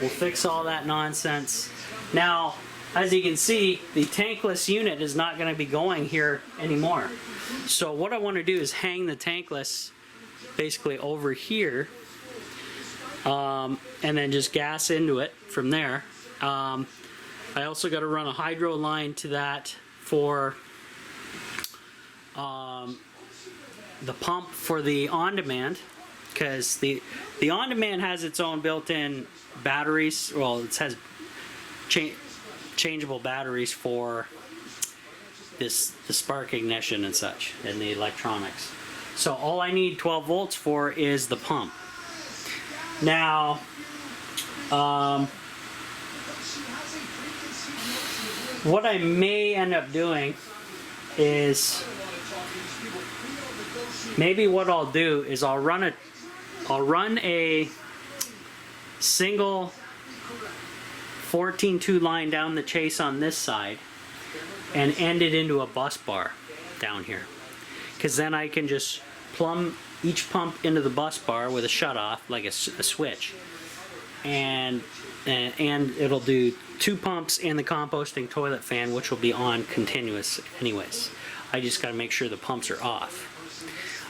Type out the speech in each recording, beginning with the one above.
We'll fix all that nonsense. Now, as you can see, the tankless unit is not going to be going here anymore. So what I want to do is hang the tankless basically over here, and then just gas into it from there. I also got to run a hydro line to that for the pump for the on-demand, because the on-demand has its own built-in batteries. Well, it has changeable batteries for the spark ignition and such, and the electronics. So all I need 12 volts for is the pump. Now, what I may end up doing is, maybe what I'll do is I'll run a single 14-2 line down the chase on this side and end it into a bus bar down here, because then I can just plumb each pump into the bus bar with a shutoff, like a switch, and it'll do 2 pumps and the composting toilet fan, which will be on continuous anyways. I just got to make sure the pumps are off.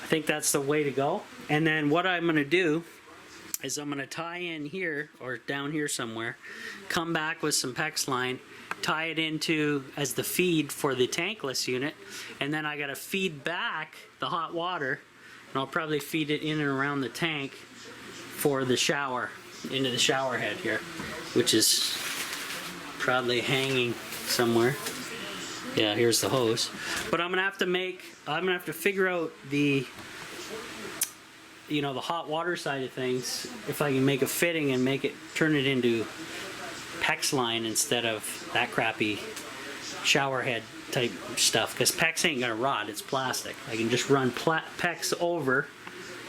I think that's the way to go. And then what I'm going to do is I'm going to tie in here or down here somewhere, come back with some PEX line, tie it into as the feed for the tankless unit, and then I got to feed back the hot water, and I'll probably feed it in and around the tank for the shower, into the shower head here, which is probably hanging somewhere. Yeah, here's the hose. But I'm gonna have to figure out the, you know, the hot water side of things, if I can make a fitting and turn it into PEX line instead of that crappy shower head type stuff, because PEX ain't gonna rot, it's plastic. I can just run PEX over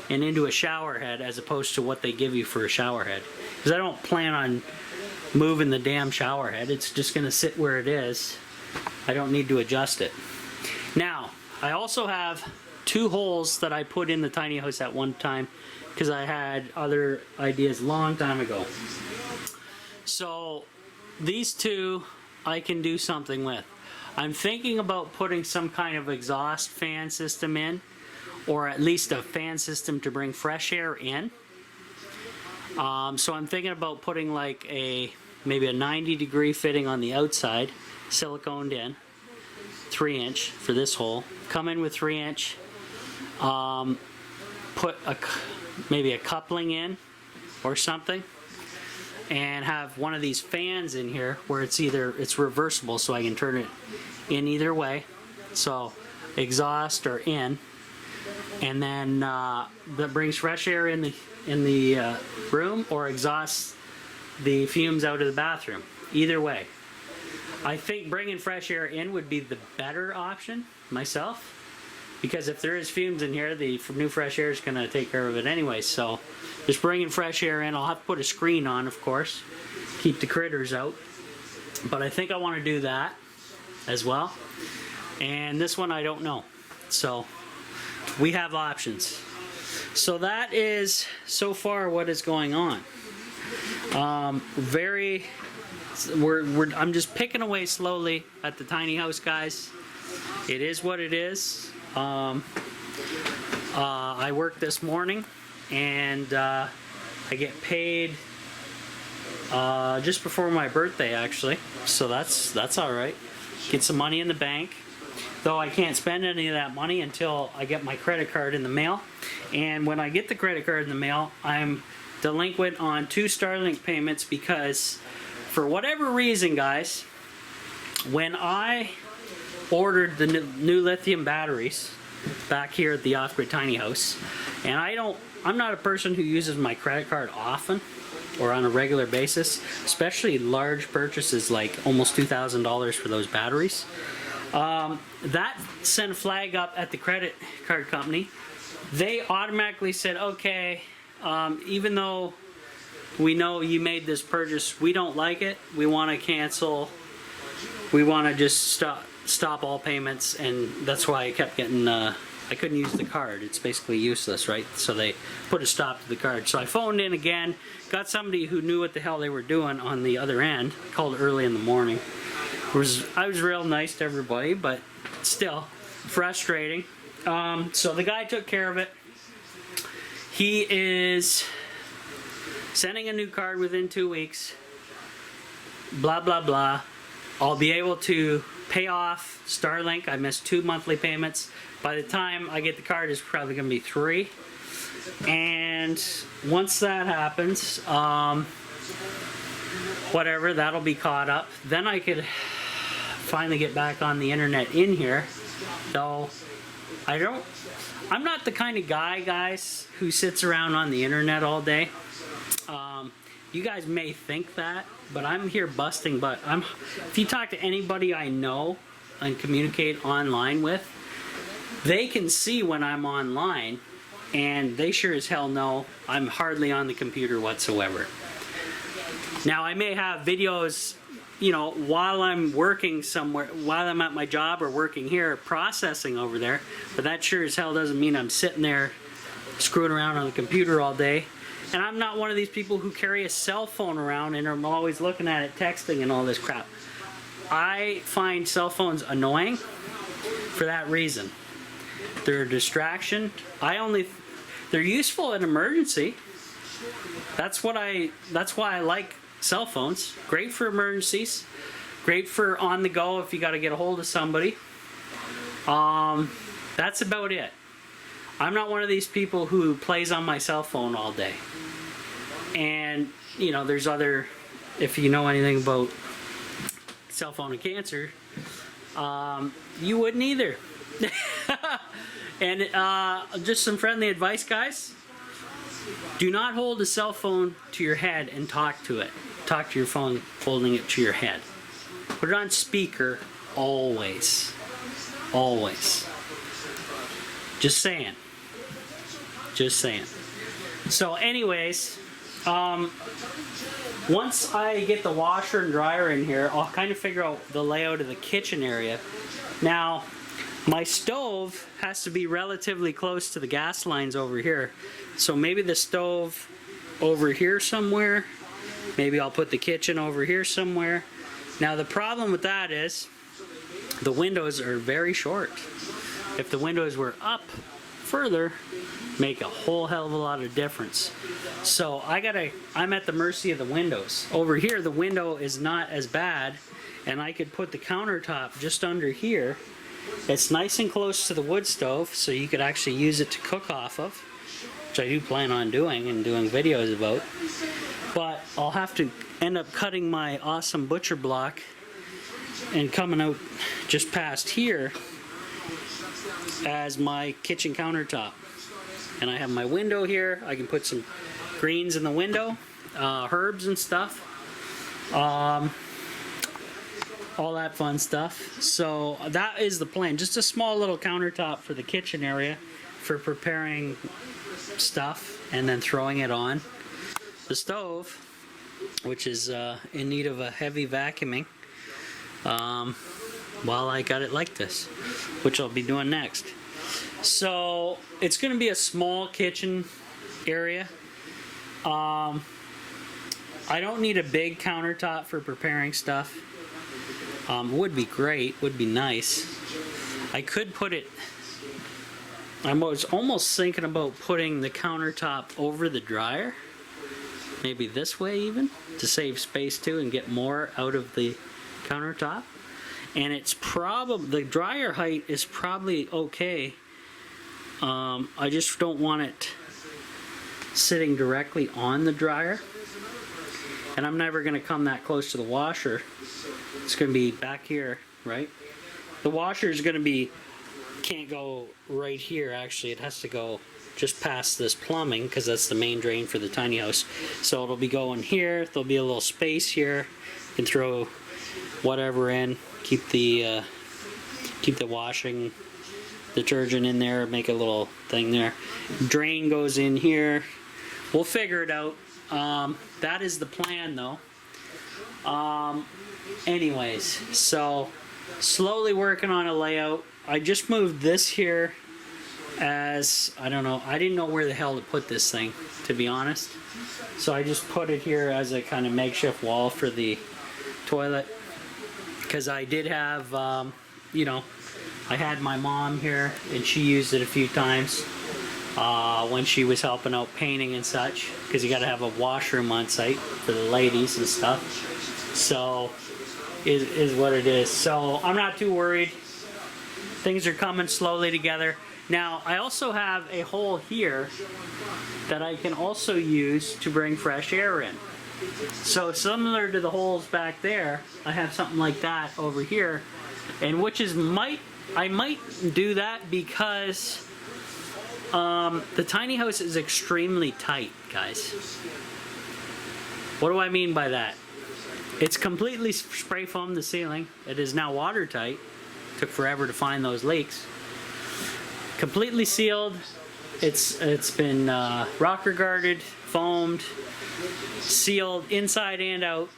and into a shower head as opposed to what they give you for a shower head, because I don't plan on moving the damn shower head. It's just gonna sit where it is. I don't need to adjust it. Now, I also have 2 holes that I put in the tiny house at one time, because I had other ideas long time ago. So these 2 I can do something with. I'm thinking about putting some kind of exhaust fan system in, or at least a fan system to bring fresh air in. So I'm thinking about putting like maybe a 90-degree fitting on the outside, siliconed in, 3-inch for this hole. Come in with 3-inch. Put maybe a coupling in or something, and have one of these fans in here where it's reversible, so I can turn it in either way. So exhaust or in, and then that brings fresh air in the room, or exhausts the fumes out of the bathroom. Either way, I think bringing fresh air in would be the better option myself, because if there is fumes in here, the new fresh air is going to take care of it anyway. So just bringing fresh air in. I'll have to put a screen on, of course, keep the critters out, but I think I want to do that as well. And this one I don't know, so we have options. So that is so far what is going on. I'm just picking away slowly at the tiny house, guys. It is what it is. I worked this morning, and I get paid just before my birthday, actually. So that's all right. Get some money in the bank. Though I can't spend any of that money until I get my credit card in the mail. And when I get the credit card in the mail, I'm delinquent on 2 Starlink payments, because for whatever reason, guys, when I ordered the new lithium batteries back here at the off-grid tiny house, and I'm not a person who uses my credit card often or on a regular basis, especially large purchases like almost $2,000 for those batteries. That sent a flag up at the credit card company. They automatically said, okay, even though we know you made this purchase, we don't like it, we want to cancel, we want to just stop all payments. And that's why I kept getting I couldn't use the card. It's basically useless, right? So they put a stop to the card. So I phoned in again, got somebody who knew what the hell they were doing on the other end, called early in the morning. I was real nice to everybody, but still frustrating. So the guy took care of it. He is sending a new card within 2 weeks. Blah, blah, blah. I'll be able to pay off Starlink. I missed 2 monthly payments. By the time I get the card, it's probably going to be 3. And once that happens, whatever, that'll be caught up. Then I could finally get back on the internet in here. Though I'm not the kind of guy, guys, who sits around on the internet all day. You guys may think that, but I'm here busting butt. If you talk to anybody I know and communicate online with, they can see when I'm online, and they sure as hell know I'm hardly on the computer whatsoever. Now, I may have videos, you know, while I'm working somewhere, while I'm at my job or working here, processing over there, but that sure as hell doesn't mean I'm sitting there screwing around on the computer all day. And I'm not one of these people who carry a cell phone around and I'm always looking at it, texting and all this crap. I find cell phones annoying for that reason. They're a distraction. They're useful in emergency. That's why I like cell phones. Great for emergencies. Great for on the go if you got to get a hold of somebody. That's about it. I'm not one of these people who plays on my cell phone all day. And, you know, there's other, if you know anything about cell phone and cancer, you wouldn't either. And just some friendly advice, guys. Do not hold a cell phone to your head and talk to it. Talk to your phone holding it to your head. Put it on speaker always. Always. Just saying. Just saying. So anyways, once I get the washer and dryer in here, I'll kind of figure out the layout of the kitchen area. Now, my stove has to be relatively close to the gas lines over here. So maybe the stove over here somewhere. Maybe I'll put the kitchen over here somewhere. Now the problem with that is the windows are very short. If the windows were up further, make a whole hell of a lot of difference. So I'm at the mercy of the windows. Over here the window is not as bad, and I could put the countertop just under here. It's nice and close to the wood stove, so you could actually use it to cook off of, which I do plan on doing and doing videos about. But I'll have to end up cutting my awesome butcher block and coming out just past here as my kitchen countertop. And I have my window here. I can put some greens in the window, herbs and stuff. All that fun stuff. So that is the plan. Just a small little countertop for the kitchen area for preparing stuff and then throwing it on. The stove, which is in need of a heavy vacuuming, while I got it like this, which I'll be doing next. So it's going to be a small kitchen area. I don't need a big countertop for preparing stuff. Would be great, would be nice. I could put it, I was almost thinking about putting the countertop over the dryer. Maybe this way even, to save space too and get more out of the countertop. And it's probably, the dryer height is probably okay. I just don't want it sitting directly on the dryer. And I'm never going to come that close to the washer. It's going to be back here, right? The washer is going to be, can't go right here actually. It has to go just past this plumbing because that's the main drain for the tiny house. So it'll be going here. There'll be a little space here. You can throw whatever in. Keep the washing detergent in there. Make a little thing there. Drain goes in here. We'll figure it out. That is the plan though. Anyways, so slowly working on a layout. I just moved this here as, I don't know, I didn't know where the hell to put this thing, to be honest. So I just put it here as a kind of makeshift wall for the toilet. Because I did have, you know, I had my mom here and she used it a few times when she was helping out painting and such. Because you got to have a washroom on site for the ladies and stuff. So, is what it is. So I'm not too worried. Things are coming slowly together. Now, I also have a hole here that I can also use to bring fresh air in. So similar to the holes back there, I have something like that over here, and which is I might do that because the tiny house is extremely tight, guys. What do I mean by that? It's completely spray foamed the ceiling. It is now watertight. Took forever to find those leaks. Completely sealed. It's been rocker guarded, foamed, sealed inside and out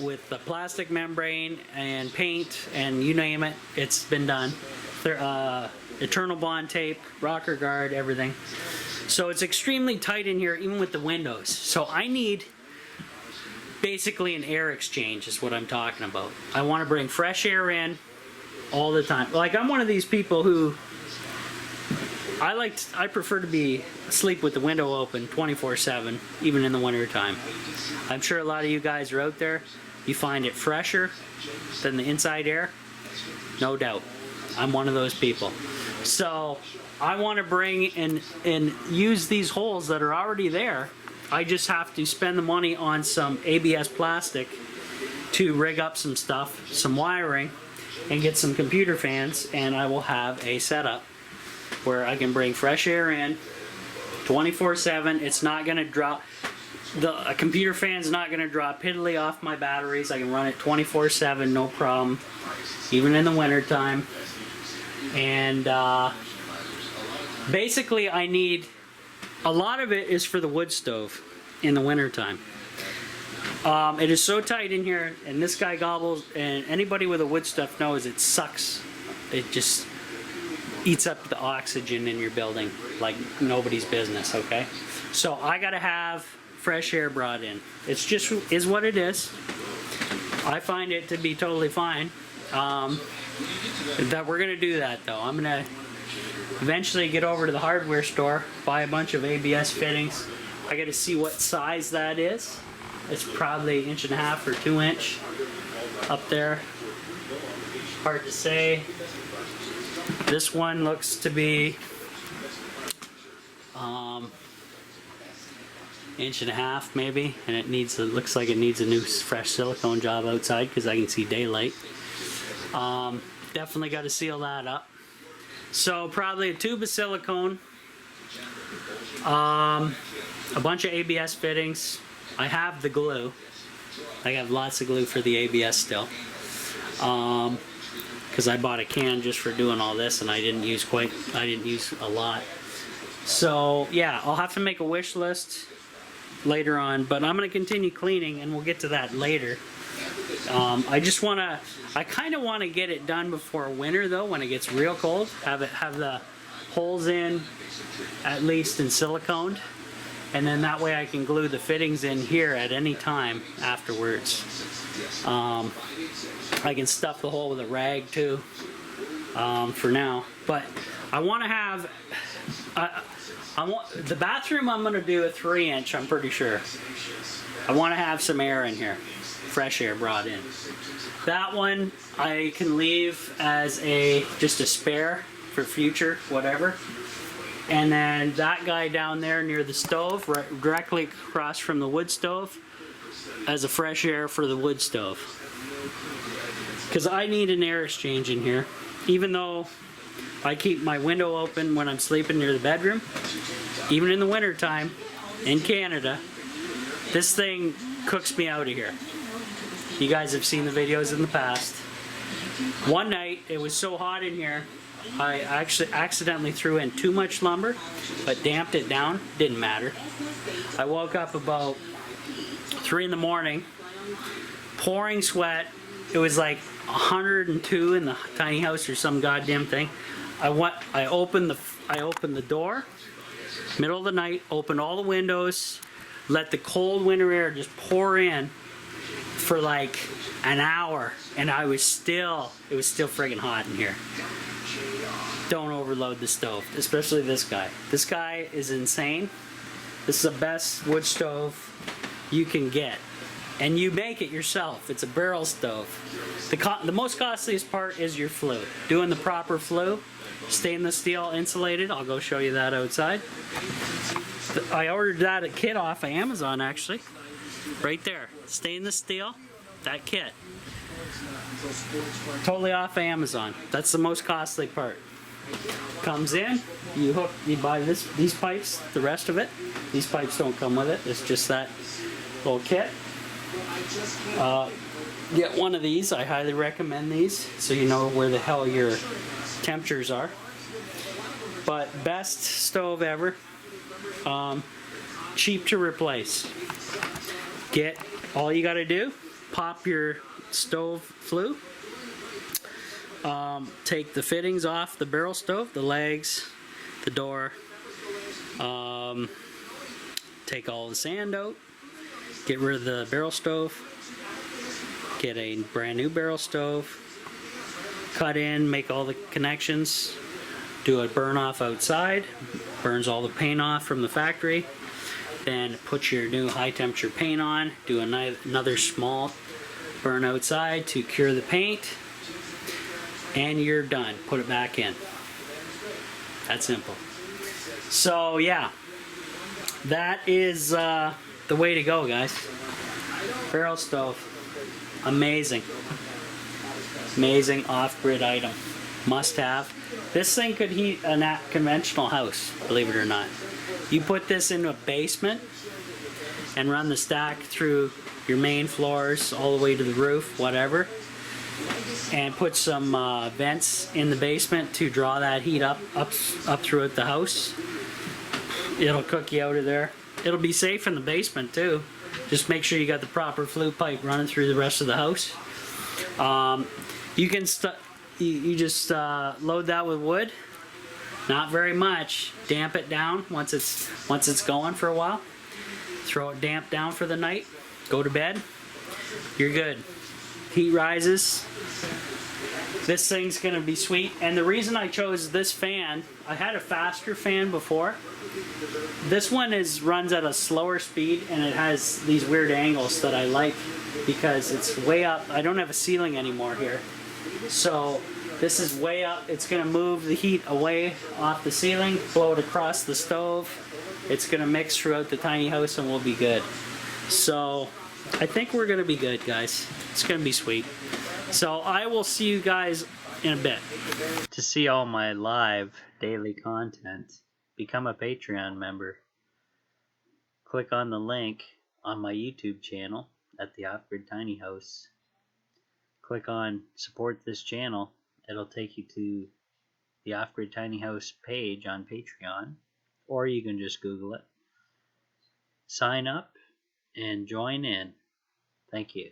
with the plastic membrane and paint and you name it. It's been done. Eternal bond tape, rocker guard, everything. So it's extremely tight in here, even with the windows. So I need basically an air exchange is what I'm talking about. I want to bring fresh air in all the time. Like, I'm one of these people who I prefer to be asleep with the window open 24/7, even in the winter time. I'm sure a lot of you guys are out there. You find it fresher than the inside air. No doubt. I'm one of those people. So I want to bring and use these holes that are already there. I just have to spend the money on some ABS plastic to rig up some stuff, some wiring, and get some computer fans, and I will have a setup where I can bring fresh air in 24/7. It's not going to drop. A computer fan's not going to draw piddly off my batteries. I can run it 24/7, no problem, even in the winter time. And basically, I need a lot of it is for the wood stove in the winter time. It is so tight in here, and this guy gobbles, and anybody with a wood stove knows it sucks. It just eats up the oxygen in your building like nobody's business, okay? So I gotta have fresh air brought in. It's just is what it is. I find it to be totally fine. That we're gonna do that though. I'm gonna eventually get over to the hardware store, buy a bunch of ABS fittings. I gotta see what size that is. It's probably 1.5 or 2 inch up there. Hard to say. This one looks to be 1.5 inch maybe, and it looks like it needs a new fresh silicone job outside because I can see daylight. Definitely got to seal that up. So probably a tube of silicone, a bunch of ABS fittings. I have the glue. I have lots of glue for the ABS still. Because I bought a can just for doing all this, and I didn't use a lot. So yeah, I'll have to make a wish list later on, but I'm going to continue cleaning, and we'll get to that later. I kind of want to get it done before winter though, when it gets real cold. Have the holes in, at least in silicone, and then that way I can glue the fittings in here at any time afterwards. I can stuff the hole with a rag too, for now. But I want to have, the bathroom I'm going to do a 3 inch, I'm pretty sure. I want to have some air in here, fresh air brought in. That one I can leave as just a spare for future, whatever. And then that guy down there near the stove, directly across from the wood stove, as a fresh air for the wood stove. Because I need an air exchange in here. Even though I keep my window open when I'm sleeping near the bedroom, even in the winter time in Canada, this thing cooks me out of here. You guys have seen the videos in the past. One night it was so hot in here, I actually accidentally threw in too much lumber, but damped it down. Didn't matter. I woke up about 3 in the morning, pouring sweat. It was like 102 in the tiny house or some goddamn thing. I opened I open the door, middle of the night, open all the windows, let the cold winter air just pour in for like an hour, and it was still friggin' hot in here. Don't overload the stove, especially this guy. This guy is insane. This is the best wood stove you can get. And you make it yourself. It's a barrel stove. The most costliest part is your flue. Doing the proper flue. Stainless steel insulated. I'll go show you that outside. I ordered that kit off of Amazon actually. Right there. Stainless steel. That kit. Totally off of Amazon. That's the most costly part. Comes in, you buy these pipes, the rest of it. These pipes don't come with it. It's just that little kit. Get one of these. I highly recommend these, so you know where the hell your temperatures are. But best stove ever. Cheap to replace. All you got to do, pop your stove flue. Take the fittings off the barrel stove, the legs, the door. Take all the sand out. Get rid of the barrel stove. Get a brand new barrel stove. Cut in, make all the connections. Do a burn off outside. Burns all the paint off from the factory. Then put your new high temperature paint on. Do another small burn outside to cure the paint. And you're done. Put it back in. That simple. So yeah, that is the way to go, guys. Barrel stove, amazing, amazing off-grid item, must have. This thing could heat a conventional house, believe it or not. You put this into a basement and run the stack through your main floors all the way to the roof, whatever. And put some vents in the basement to draw that heat up throughout the house. It'll cook you out of there. It'll be safe in the basement too. Just make sure you got the proper flue pipe running through the rest of the house. You can you just load that with wood. Not very much. Damp it down once it's going for a while. Throw it damp down for the night. Go to bed. You're good. Heat rises. This thing's gonna be sweet. And the reason I chose this fan, I had a faster fan before. This one runs at a slower speed, and it has these weird angles that I like because it's way up. I don't have a ceiling anymore here. So this is way up. It's gonna move the heat away off the ceiling, blow it across the stove. It's gonna mix throughout the tiny house and we'll be good. So I think we're gonna be good, guys. It's gonna be sweet. So I will see you guys in a bit. To see all my live daily content, become a Patreon member. Click on the link on my YouTube channel at the Off-Grid Tiny House. Click on support this channel. It'll take you to the Off-Grid Tiny House page on Patreon, or you can just Google it. Sign up and join in. Thank you.